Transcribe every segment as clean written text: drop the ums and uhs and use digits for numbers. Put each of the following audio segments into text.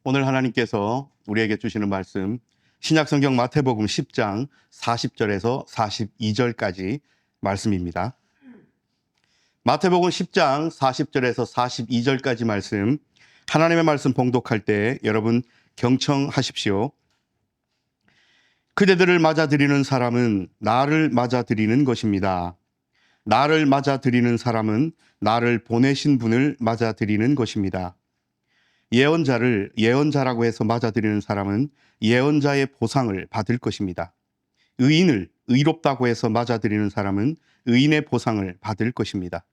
오늘 하나님께서 우리에게 주시는 말씀, 신약성경 마태복음 10장 40절에서 42절까지 말씀입니다. 마태복음 10장 40절에서 42절까지 말씀, 하나님의 말씀 봉독할 때 여러분 경청하십시오. 그대들을 맞아들이는 사람은 나를 맞아들이는 것입니다. 나를 맞아들이는 사람은 나를 보내신 분을 맞아들이는 것입니다. 예언자를 예언자라고 해서 맞아들이는 사람은 예언자의 보상을 받을 것입니다. 의인을 의롭다고 해서 맞아들이는 사람은 의인의 보상을 받을 것입니다.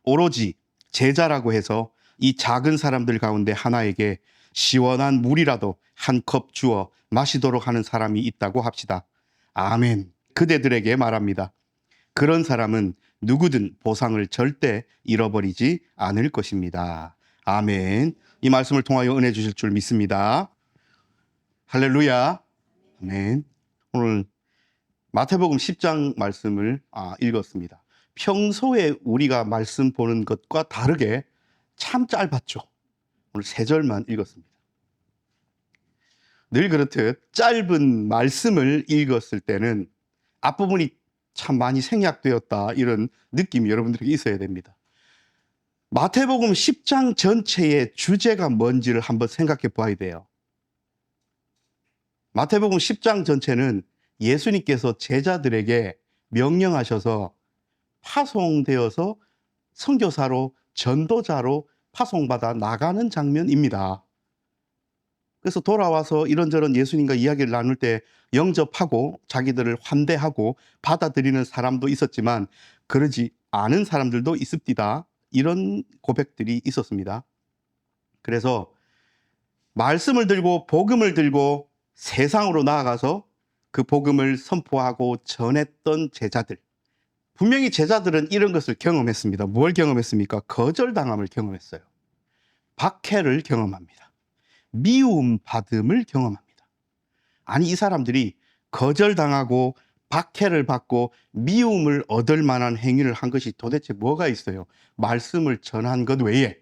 오로지 제자라고 해서 이 작은 사람들 가운데 하나에게 시원한 물이라도 한 컵 주어 마시도록 하는 사람이 있다고 합시다. 아멘. 그대들에게 말합니다. 그런 사람은 누구든 보상을 절대 잃어버리지 않을 것입니다. 아멘. 이 말씀을 통하여 은혜 주실 줄 믿습니다. 할렐루야. 아멘. 오늘 마태복음 10장 말씀을 읽었습니다. 평소에 우리가 말씀 보는 것과 다르게 참 짧았죠. 오늘 3절만 읽었습니다. 늘 그렇듯 짧은 말씀을 읽었을 때는 앞부분이 참 많이 생략되었다, 이런 느낌이 여러분들에게 있어야 됩니다. 마태복음 10장 전체의 주제가 뭔지를 한번 생각해 봐야 돼요. 마태복음 10장 전체는 예수님께서 제자들에게 명령하셔서 파송되어서 선교사로, 전도자로 파송받아 나가는 장면입니다. 그래서 돌아와서 이런저런 예수님과 이야기를 나눌 때 영접하고 자기들을 환대하고 받아들이는 사람도 있었지만 그러지 않은 사람들도 있습니다. 이런 고백들이 있었습니다. 그래서 말씀을 들고 복음을 들고 세상으로 나아가서 그 복음을 선포하고 전했던 제자들, 분명히 제자들은 이런 것을 경험했습니다. 뭘 경험했습니까? 거절당함을 경험했어요. 박해를 경험합니다. 미움 받음을 경험합니다. 아니, 이 사람들이 거절당하고 박해를 받고 미움을 얻을 만한 행위를 한 것이 도대체 뭐가 있어요? 말씀을 전한 것 외에.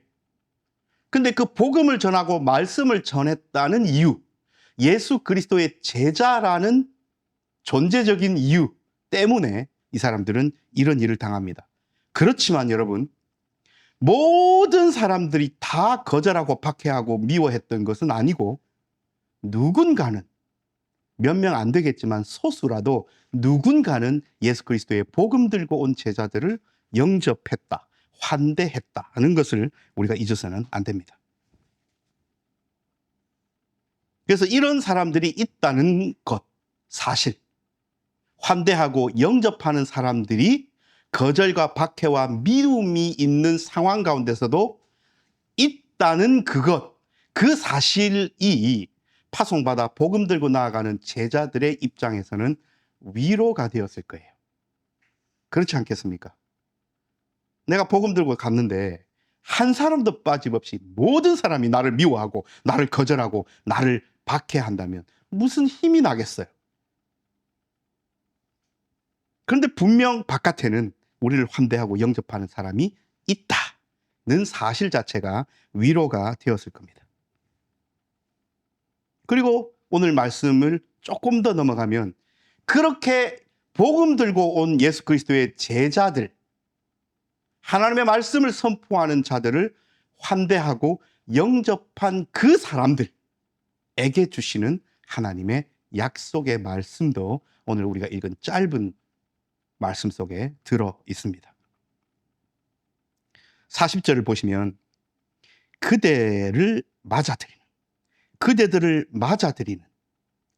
근데 그 복음을 전하고 말씀을 전했다는 이유, 예수 그리스도의 제자라는 존재적인 이유 때문에 이 사람들은 이런 일을 당합니다. 그렇지만 여러분, 모든 사람들이 다 거절하고 박해하고 미워했던 것은 아니고, 누군가는, 몇 명 안 되겠지만 소수라도 누군가는 예수 그리스도의 복음 들고 온 제자들을 영접했다, 환대했다 하는 것을 우리가 잊어서는 안 됩니다. 그래서 이런 사람들이 있다는 것, 사실, 환대하고 영접하는 사람들이 거절과 박해와 미움이 있는 상황 가운데서도 있다는 그것, 그 사실이 파송받아 복음 들고 나아가는 제자들의 입장에서는 위로가 되었을 거예요. 그렇지 않겠습니까? 내가 복음 들고 갔는데 한 사람도 빠짐없이 모든 사람이 나를 미워하고 나를 거절하고 나를 박해한다면 무슨 힘이 나겠어요? 그런데 분명 바깥에는 우리를 환대하고 영접하는 사람이 있다는 사실 자체가 위로가 되었을 겁니다. 그리고 오늘 말씀을 조금 더 넘어가면 그렇게 복음 들고 온 예수 그리스도의 제자들, 하나님의 말씀을 선포하는 자들을 환대하고 영접한 그 사람들에게 주시는 하나님의 약속의 말씀도 오늘 우리가 읽은 짧은 말씀 속에 들어 있습니다. 40절을 보시면 그대들을 맞아들이는,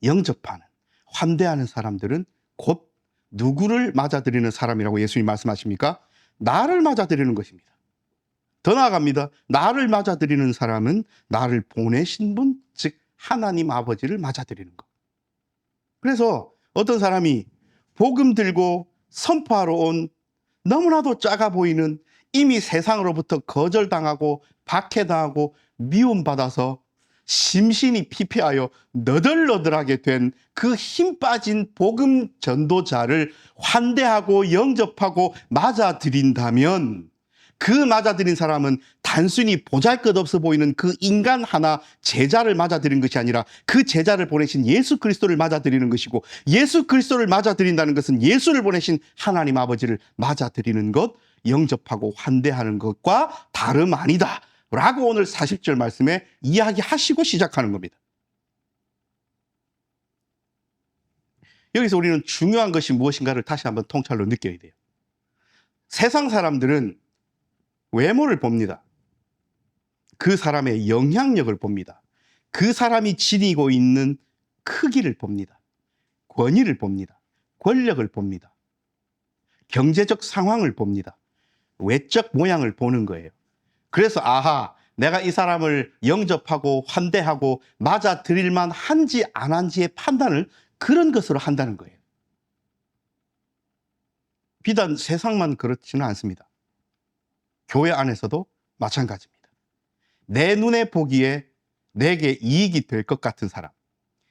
영접하는, 환대하는 사람들은 곧 누구를 맞아들이는 사람이라고 예수님이 말씀하십니까? 나를 맞아들이는 것입니다. 더 나아갑니다. 나를 맞아들이는 사람은 나를 보내신 분, 즉 하나님 아버지를 맞아들이는 것. 그래서 어떤 사람이 복음 들고 선포하러 온 너무나도 작아 보이는, 이미 세상으로부터 거절당하고 박해당하고 미움받아서 심신이 피폐하여 너덜너덜하게 된 그 힘 빠진 복음 전도자를 환대하고 영접하고 맞아들인다면 그 맞아들인 사람은 단순히 보잘것없어 보이는 그 인간 하나 제자를 맞아들인 것이 아니라 그 제자를 보내신 예수 그리스도를 맞아들이는 것이고, 예수 그리스도를 맞아들인다는 것은 예수를 보내신 하나님 아버지를 맞아들이는 것, 영접하고 환대하는 것과 다름 아니다 라고 오늘 40절 말씀에 이야기하시고 시작하는 겁니다. 여기서 우리는 중요한 것이 무엇인가를 다시 한번 통찰로 느껴야 돼요. 세상 사람들은 외모를 봅니다. 그 사람의 영향력을 봅니다. 그 사람이 지니고 있는 크기를 봅니다. 권위를 봅니다. 권력을 봅니다. 경제적 상황을 봅니다. 외적 모양을 보는 거예요. 그래서 아하, 내가 이 사람을 영접하고 환대하고 맞아들일만 한지 안 한지의 판단을 그런 것으로 한다는 거예요. 비단 세상만 그렇지는 않습니다. 교회 안에서도 마찬가지입니다. 내 눈에 보기에 내게 이익이 될 것 같은 사람,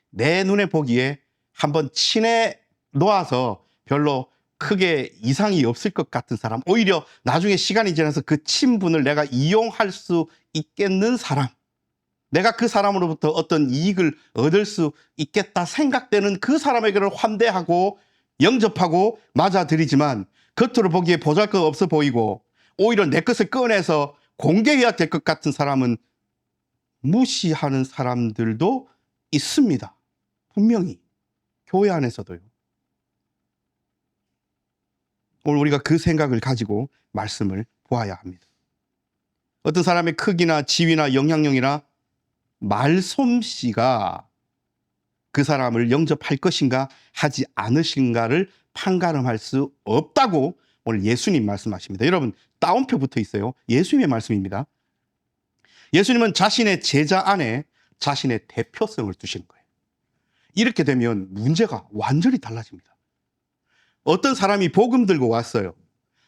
내 눈에 보기에 한번 친해 놓아서 별로 크게 이상이 없을 것 같은 사람, 오히려 나중에 시간이 지나서 그 친분을 내가 이용할 수 있겠는 사람, 내가 그 사람으로부터 어떤 이익을 얻을 수 있겠다 생각되는 그 사람에게는 환대하고 영접하고 맞아들이지만, 겉으로 보기에 보잘것없어 보이고 오히려 내 것을 꺼내서 공개해야 될 것 같은 사람은 무시하는 사람들도 있습니다. 분명히 교회 안에서도요. 오늘 우리가 그 생각을 가지고 말씀을 보아야 합니다. 어떤 사람의 크기나 지위나 영향력이나 말솜씨가 그 사람을 영접할 것인가 하지 않으신가를 판가름할 수 없다고 오늘 예수님 말씀하십니다. 여러분, 따옴표 붙어 있어요. 예수님의 말씀입니다. 예수님은 자신의 제자 안에 자신의 대표성을 두시는 거예요. 이렇게 되면 문제가 완전히 달라집니다. 어떤 사람이 복음 들고 왔어요.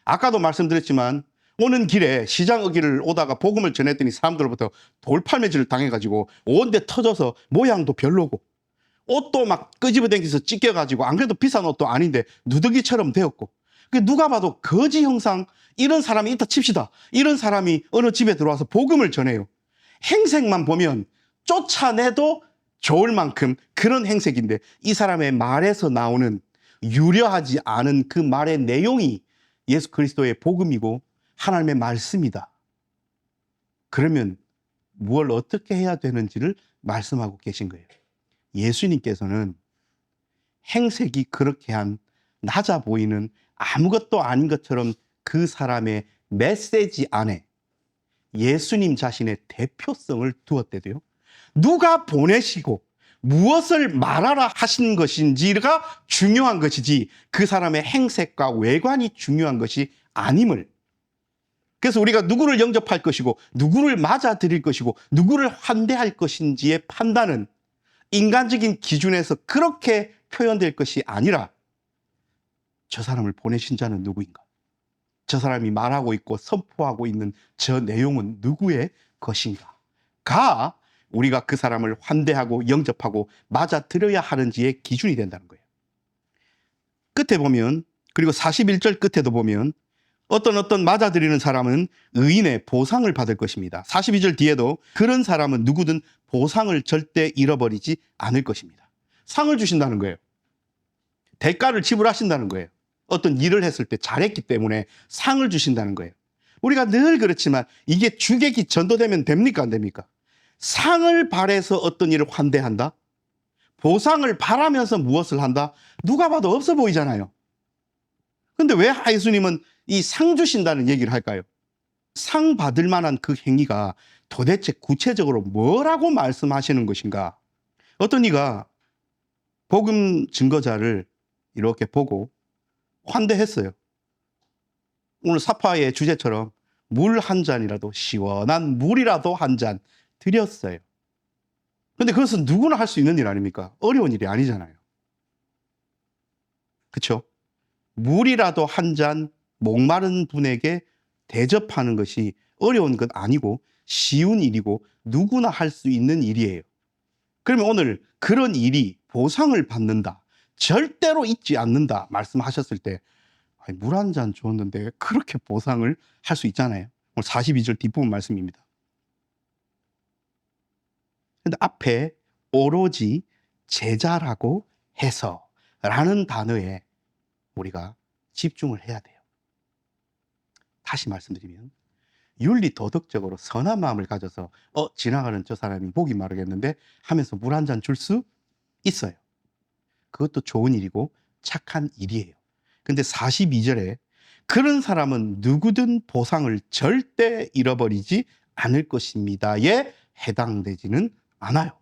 아까도 말씀드렸지만 오는 길에 시장 어기를 오다가 복음을 전했더니 사람들로부터 돌팔매질을 당해가지고 온데 터져서 모양도 별로고 옷도 막 끄집어당겨서 찢겨가지고 안 그래도 비싼 옷도 아닌데 누더기처럼 되었고, 누가 봐도 거지 형상, 이런 사람이 있다 칩시다. 이런 사람이 어느 집에 들어와서 복음을 전해요. 행색만 보면 쫓아내도 좋을 만큼 그런 행색인데, 이 사람의 말에서 나오는 유려하지 않은 그 말의 내용이 예수 그리스도의 복음이고 하나님의 말씀이다. 그러면 무엇을 어떻게 해야 되는지를 말씀하고 계신 거예요. 예수님께서는 행색이 그렇게 한 낮아 보이는 아무것도 아닌 것처럼 그 사람의 메시지 안에 예수님 자신의 대표성을 두었대도요. 누가 보내시고 무엇을 말하라 하신 것인지가 중요한 것이지 그 사람의 행색과 외관이 중요한 것이 아님을. 그래서 우리가 누구를 영접할 것이고 누구를 맞아들일 것이고 누구를 환대할 것인지의 판단은 인간적인 기준에서 그렇게 표현될 것이 아니라, 저 사람을 보내신 자는 누구인가? 저 사람이 말하고 있고 선포하고 있는 저 내용은 누구의 것인가?가 우리가 그 사람을 환대하고 영접하고 맞아들여야 하는지의 기준이 된다는 거예요. 끝에 보면, 그리고 41절 끝에도 보면 어떤 맞아들이는 사람은 의인의 보상을 받을 것입니다. 42절 뒤에도 그런 사람은 누구든 보상을 절대 잃어버리지 않을 것입니다. 상을 주신다는 거예요. 대가를 지불하신다는 거예요. 어떤 일을 했을 때 잘했기 때문에 상을 주신다는 거예요. 우리가 늘 그렇지만 이게 주객이 전도되면 됩니까? 안 됩니까? 상을 바래서 어떤 일을 환대한다? 보상을 바라면서 무엇을 한다? 누가 봐도 없어 보이잖아요. 근데 왜 예수님은 이 상 주신다는 얘기를 할까요? 상 받을 만한 그 행위가 도대체 구체적으로 뭐라고 말씀하시는 것인가? 어떤 이가 복음 증거자를 이렇게 보고 환대했어요. 오늘 사파의 주제처럼 물 한 잔이라도, 시원한 물이라도 한 잔 드렸어요. 근데 그것은 누구나 할 수 있는 일 아닙니까? 어려운 일이 아니잖아요. 그렇죠? 물이라도 한 잔 목마른 분에게 대접하는 것이 어려운 것 아니고 쉬운 일이고 누구나 할 수 있는 일이에요. 그러면 오늘 그런 일이 보상을 받는다, 절대로 잊지 않는다 말씀하셨을 때, 물 한 잔 줬는데 그렇게 보상을 할 수 있잖아요. 오늘 42절 뒷부분 말씀입니다. 근데 앞에 오로지 제자라고 해서 라는 단어에 우리가 집중을 해야 돼요. 다시 말씀드리면 윤리 도덕적으로 선한 마음을 가져서 지나가는 저 사람이 목이 마르겠는데 하면서 물 한 잔 줄 수 있어요. 그것도 좋은 일이고 착한 일이에요. 근데 42절에 그런 사람은 누구든 보상을 절대 잃어버리지 않을 것입니다에 해당되지는 않아요.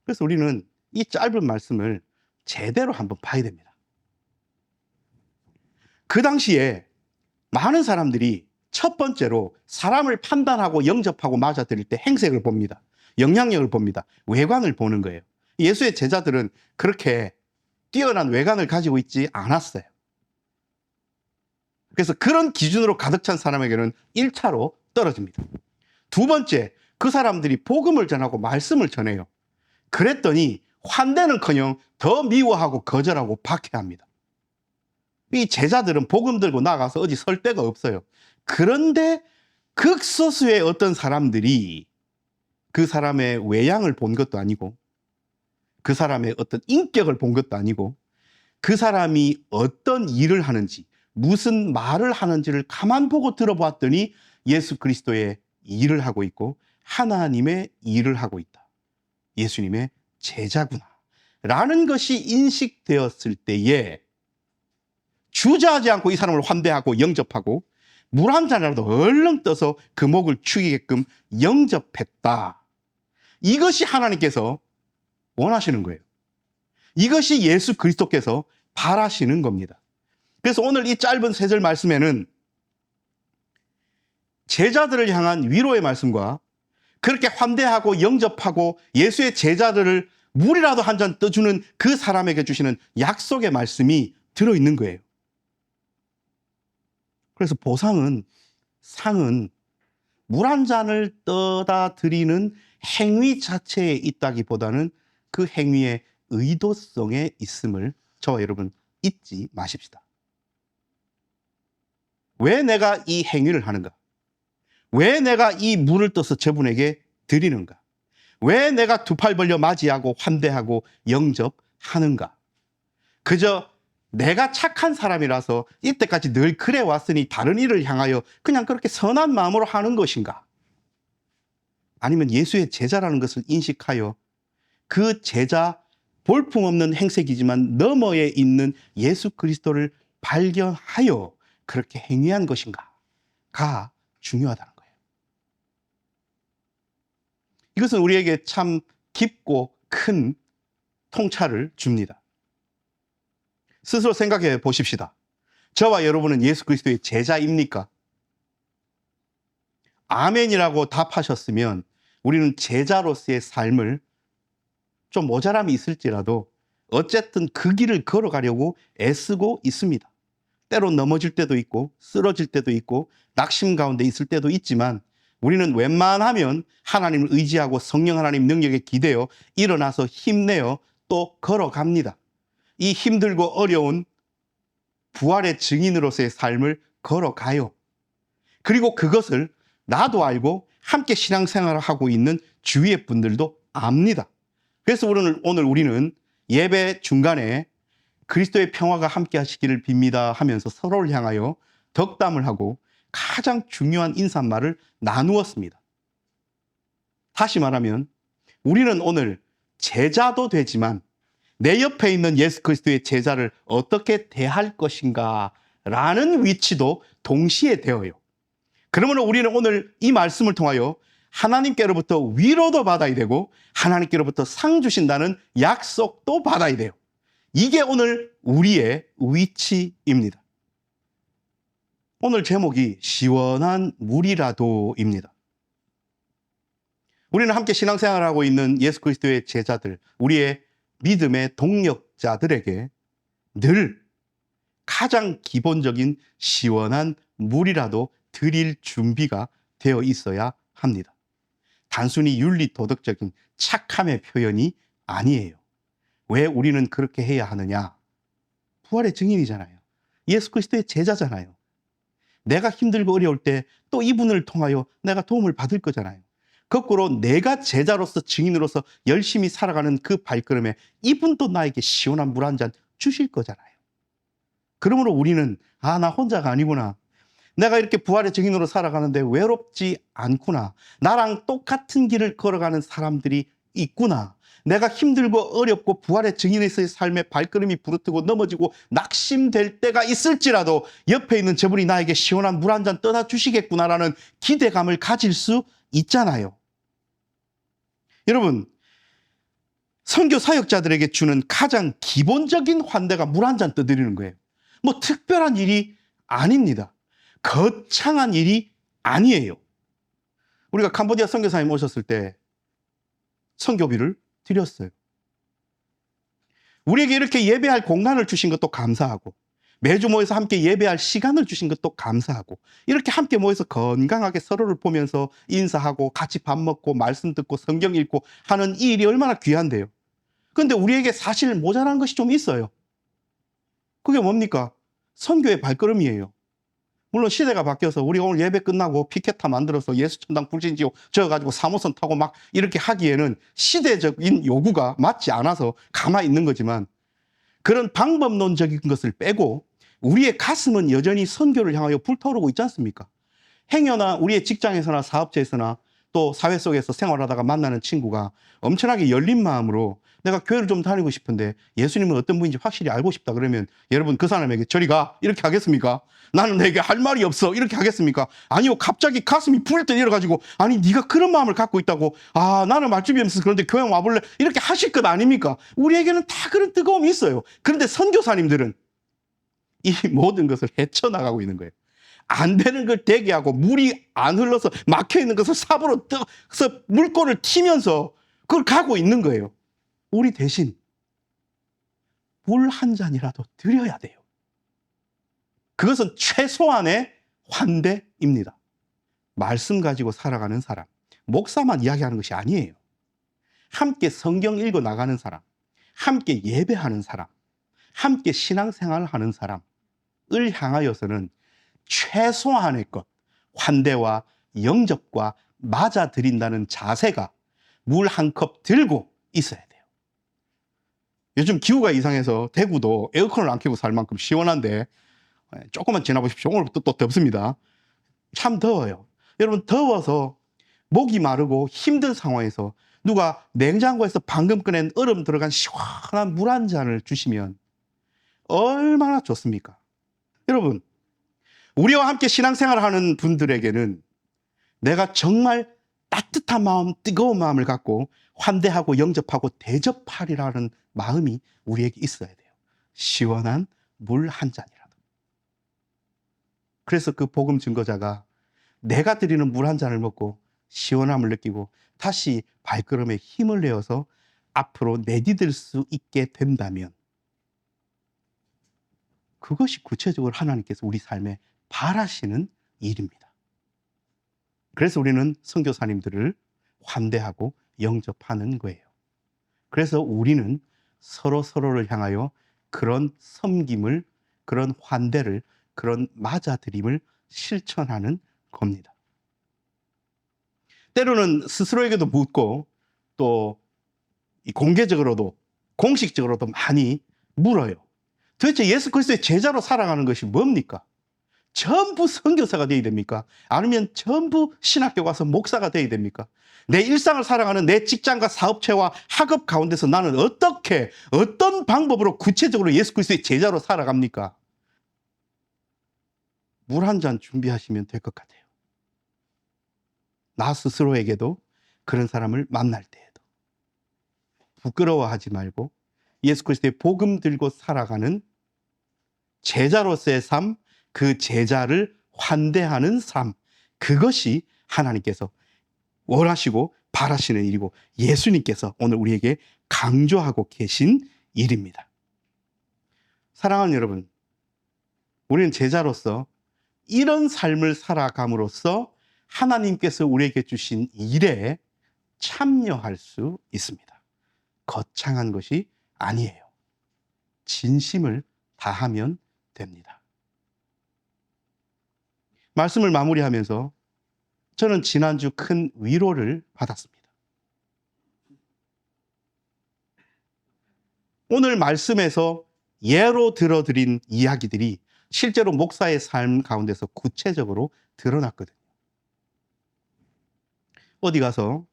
그래서 우리는 이 짧은 말씀을 제대로 한번 봐야 됩니다. 그 당시에 많은 사람들이 첫 번째로 사람을 판단하고 영접하고 맞아들일 때 행색을 봅니다. 영향력을 봅니다. 외관을 보는 거예요. 예수의 제자들은 그렇게 뛰어난 외관을 가지고 있지 않았어요. 그래서 그런 기준으로 가득 찬 사람에게는 1차로 떨어집니다. 두 번째, 그 사람들이 복음을 전하고 말씀을 전해요. 그랬더니 환대는커녕 더 미워하고 거절하고 박해합니다. 이 제자들은 복음 들고 나가서 어디 설 데가 없어요. 그런데 극소수의 어떤 사람들이 그 사람의 외양을 본 것도 아니고 그 사람의 어떤 인격을 본 것도 아니고 그 사람이 어떤 일을 하는지 무슨 말을 하는지를 가만 보고 들어봤더니 예수 그리스도의 일을 하고 있고 하나님의 일을 하고 있다. 예수님의 제자구나 라는 것이 인식되었을 때에 주저하지 않고 이 사람을 환대하고 영접하고 물 한 잔이라도 얼른 떠서 그 목을 축이게끔 영접했다. 이것이 하나님께서 원하시는 거예요. 이것이 예수 그리스도께서 바라시는 겁니다. 그래서 오늘 이 짧은 3절 말씀에는 제자들을 향한 위로의 말씀과 그렇게 환대하고 영접하고 예수의 제자들을 물이라도 한 잔 떠주는 그 사람에게 주시는 약속의 말씀이 들어있는 거예요. 그래서 보상은, 상은 물 한 잔을 떠다 드리는 행위 자체에 있다기보다는 그 행위의 의도성에 있음을 저와 여러분 잊지 마십시다. 왜 내가 이 행위를 하는가? 왜 내가 이 물을 떠서 저분에게 드리는가? 왜 내가 두 팔 벌려 맞이하고 환대하고 영접하는가? 그저 내가 착한 사람이라서 이때까지 늘 그래 왔으니 다른 일을 향하여 그냥 그렇게 선한 마음으로 하는 것인가? 아니면 예수의 제자라는 것을 인식하여 그 제자 볼품없는 행색이지만 너머에 있는 예수 그리스도를 발견하여 그렇게 행위한 것인가가 중요하다는 거예요. 이것은 우리에게 참 깊고 큰 통찰을 줍니다. 스스로 생각해 보십시다. 저와 여러분은 예수 그리스도의 제자입니까? 아멘이라고 답하셨으면 우리는 제자로서의 삶을 좀 모자람이 있을지라도 어쨌든 그 길을 걸어가려고 애쓰고 있습니다. 때로 넘어질 때도 있고 쓰러질 때도 있고 낙심 가운데 있을 때도 있지만 우리는 웬만하면 하나님을 의지하고 성령 하나님 능력에 기대어 일어나서 힘내어 또 걸어갑니다. 이 힘들고 어려운 부활의 증인으로서의 삶을 걸어가요. 그리고 그것을 나도 알고 함께 신앙생활을 하고 있는 주위의 분들도 압니다. 그래서 오늘 우리는 예배 중간에 그리스도의 평화가 함께 하시기를 빕니다 하면서 서로를 향하여 덕담을 하고 가장 중요한 인사말을 나누었습니다. 다시 말하면 우리는 오늘 제자도 되지만 내 옆에 있는 예수 그리스도의 제자를 어떻게 대할 것인가 라는 위치도 동시에 되어요. 그러면 우리는 오늘 이 말씀을 통하여 하나님께로부터 위로도 받아야 되고 하나님께로부터 상 주신다는 약속도 받아야 돼요. 이게 오늘 우리의 위치입니다. 오늘 제목이 시원한 물이라도입니다. 우리는 함께 신앙생활을 하고 있는 예수 그리스도의 제자들, 우리의 믿음의 동력자들에게 늘 가장 기본적인 시원한 물이라도 드릴 준비가 되어 있어야 합니다. 단순히 윤리 도덕적인 착함의 표현이 아니에요. 왜 우리는 그렇게 해야 하느냐? 부활의 증인이잖아요. 예수 그리스도의 제자잖아요. 내가 힘들고 어려울 때 또 이분을 통하여 내가 도움을 받을 거잖아요. 거꾸로 내가 제자로서 증인으로서 열심히 살아가는 그 발걸음에 이분도 나에게 시원한 물 한 잔 주실 거잖아요. 그러므로 우리는 나 혼자가 아니구나. 내가 이렇게 부활의 증인으로 살아가는데 외롭지 않구나. 나랑 똑같은 길을 걸어가는 사람들이 있구나. 내가 힘들고 어렵고 부활의 증인에서의 삶의 발걸음이 부르트고 넘어지고 낙심될 때가 있을지라도 옆에 있는 저분이 나에게 시원한 물 한 잔 떠다 주시겠구나라는 기대감을 가질 수 있잖아요. 여러분, 선교 사역자들에게 주는 가장 기본적인 환대가 물 한 잔 떠드리는 거예요. 뭐 특별한 일이 아닙니다. 거창한 일이 아니에요. 우리가 캄보디아 선교사님 오셨을 때 선교비를 드렸어요. 우리에게 이렇게 예배할 공간을 주신 것도 감사하고, 매주 모여서 함께 예배할 시간을 주신 것도 감사하고, 이렇게 함께 모여서 건강하게 서로를 보면서 인사하고 같이 밥 먹고 말씀 듣고 성경 읽고 하는 이 일이 얼마나 귀한데요. 그런데 우리에게 사실 모자란 것이 좀 있어요. 그게 뭡니까? 선교의 발걸음이에요. 물론 시대가 바뀌어서 우리가 오늘 예배 끝나고 피켓타 만들어서 예수천당 불신지옥 적어가지고 3호선 타고 막 이렇게 하기에는 시대적인 요구가 맞지 않아서 가만히 있는 거지만, 그런 방법론적인 것을 빼고 우리의 가슴은 여전히 선교를 향하여 불타오르고 있지 않습니까? 행여나 우리의 직장에서나 사업체에서나 또 사회 속에서 생활하다가 만나는 친구가 엄청나게 열린 마음으로 내가 교회를 좀 다니고 싶은데 예수님은 어떤 분인지 확실히 알고 싶다 그러면 여러분 그 사람에게 저리 가 이렇게 하겠습니까? 나는 내게 할 말이 없어 이렇게 하겠습니까? 아니요, 갑자기 가슴이 불때 내려가지고 아니 네가 그런 마음을 갖고 있다고, 나는 말주변 없어서 그런데 교회 와볼래 이렇게 하실 것 아닙니까? 우리에게는 다 그런 뜨거움이 있어요. 그런데 선교사님들은 이 모든 것을 헤쳐나가고 있는 거예요. 안 되는 걸 대기하고 물이 안 흘러서 막혀있는 것을 삽으로 떠서 물꼬를 튀면서 그걸 가고 있는 거예요. 우리 대신 물 한 잔이라도 드려야 돼요. 그것은 최소한의 환대입니다. 말씀 가지고 살아가는 사람, 목사만 이야기하는 것이 아니에요. 함께 성경 읽어 나가는 사람, 함께 예배하는 사람, 함께 신앙생활을 하는 사람을 향하여서는 최소한의 것, 환대와 영접과 맞아들인다는 자세가 물 한 컵 들고 있어야 돼요. 요즘 기후가 이상해서 대구도 에어컨을 안 켜고 살 만큼 시원한데 조금만 지나보십시오. 오늘부터 또 덥습니다. 참 더워요. 여러분, 더워서 목이 마르고 힘든 상황에서 누가 냉장고에서 방금 꺼낸 얼음 들어간 시원한 물 한 잔을 주시면 얼마나 좋습니까? 여러분, 우리와 함께 신앙생활을 하는 분들에게는 내가 정말 따뜻한 마음, 뜨거운 마음을 갖고 환대하고 영접하고 대접하리라는 마음이 우리에게 있어야 돼요. 시원한 물 한 잔이라도. 그래서 그 복음 증거자가 내가 드리는 물 한 잔을 먹고 시원함을 느끼고 다시 발걸음에 힘을 내어서 앞으로 내디딜 수 있게 된다면 그것이 구체적으로 하나님께서 우리 삶에 바라시는 일입니다. 그래서 우리는 선교사님들을 환대하고 영접하는 거예요. 그래서 우리는 서로를 향하여 그런 섬김을, 그런 환대를, 그런 맞아들임을 실천하는 겁니다. 때로는 스스로에게도 묻고 또 공개적으로도 공식적으로도 많이 물어요. 도대체 예수 그리스도의 제자로 살아가는 것이 뭡니까? 전부 선교사가 되어야 됩니까? 아니면 전부 신학교 가서 목사가 되어야 됩니까? 내 일상을 살아가는 내 직장과 사업체와 학업 가운데서 나는 어떻게, 어떤 방법으로 구체적으로 예수 그리스도의 제자로 살아갑니까? 물 한 잔 준비하시면 될 것 같아요. 나 스스로에게도 그런 사람을 만날 때에도 부끄러워하지 말고 예수 그리스도의 복음 들고 살아가는 제자로서의 삶, 그 제자를 환대하는 삶, 그것이 하나님께서 원하시고 바라시는 일이고 예수님께서 오늘 우리에게 강조하고 계신 일입니다. 사랑하는 여러분, 우리는 제자로서 이런 삶을 살아감으로써 하나님께서 우리에게 주신 일에 참여할 수 있습니다. 거창한 것이 아니에요. 진심을 다하면 됩니다. 말씀을 마무리하면서 저는 지난주 큰 위로를 받았습니다. 오늘 말씀에서 예로 들어드린 이야기들이 실제로 목사의 삶 가운데서 구체적으로 드러났거든요. 어디 가서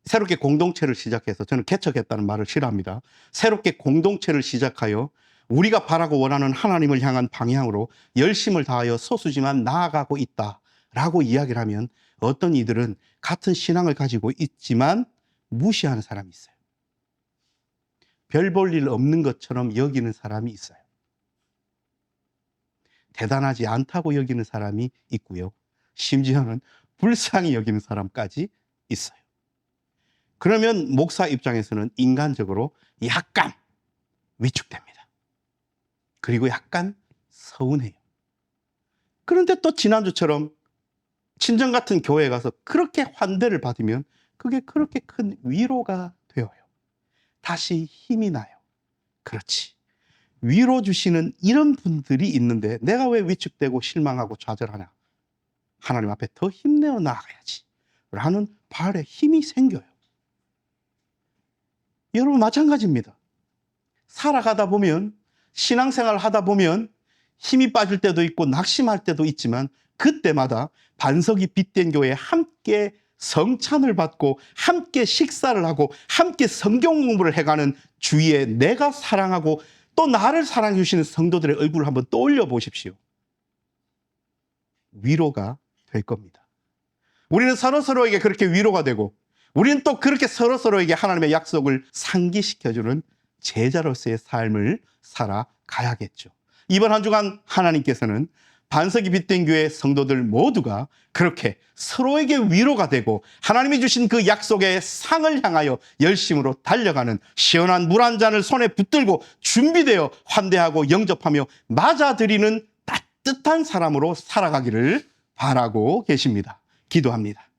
새롭게 공동체를 시작해서, 저는 개척했다는 말을 싫어합니다. 새롭게 공동체를 시작하여 우리가 바라고 원하는 하나님을 향한 방향으로 열심을 다하여 소수지만 나아가고 있다라고 이야기를 하면 어떤 이들은 같은 신앙을 가지고 있지만 무시하는 사람이 있어요. 별 볼 일 없는 것처럼 여기는 사람이 있어요. 대단하지 않다고 여기는 사람이 있고요. 심지어는 불쌍히 여기는 사람까지 있어요. 그러면 목사 입장에서는 인간적으로 약간 위축됩니다. 그리고 약간 서운해요. 그런데 또 지난주처럼 친정 같은 교회에 가서 그렇게 환대를 받으면 그게 그렇게 큰 위로가 되어요. 다시 힘이 나요. 그렇지. 위로 주시는 이런 분들이 있는데 내가 왜 위축되고 실망하고 좌절하냐. 하나님 앞에 더 힘내어 나아가야지 라는 발에 힘이 생겨요. 여러분 마찬가지입니다. 살아가다 보면, 신앙생활 하다 보면 힘이 빠질 때도 있고 낙심할 때도 있지만 그때마다 반석이 빛된 교회에 함께 성찬을 받고 함께 식사를 하고 함께 성경 공부를 해가는 주위에 내가 사랑하고 또 나를 사랑해 주시는 성도들의 얼굴을 한번 떠올려 보십시오. 위로가 될 겁니다. 우리는 서로서로에게 그렇게 위로가 되고 우리는 또 그렇게 서로서로에게 하나님의 약속을 상기시켜주는 제자로서의 삶을 살아가야겠죠. 이번 한 주간 하나님께서는 반석이 빛된 교회 성도들 모두가 그렇게 서로에게 위로가 되고 하나님이 주신 그 약속의 상을 향하여 열심으로 달려가는 시원한 물 한 잔을 손에 붙들고 준비되어 환대하고 영접하며 맞아들이는 따뜻한 사람으로 살아가기를 바라고 계십니다. 기도합니다.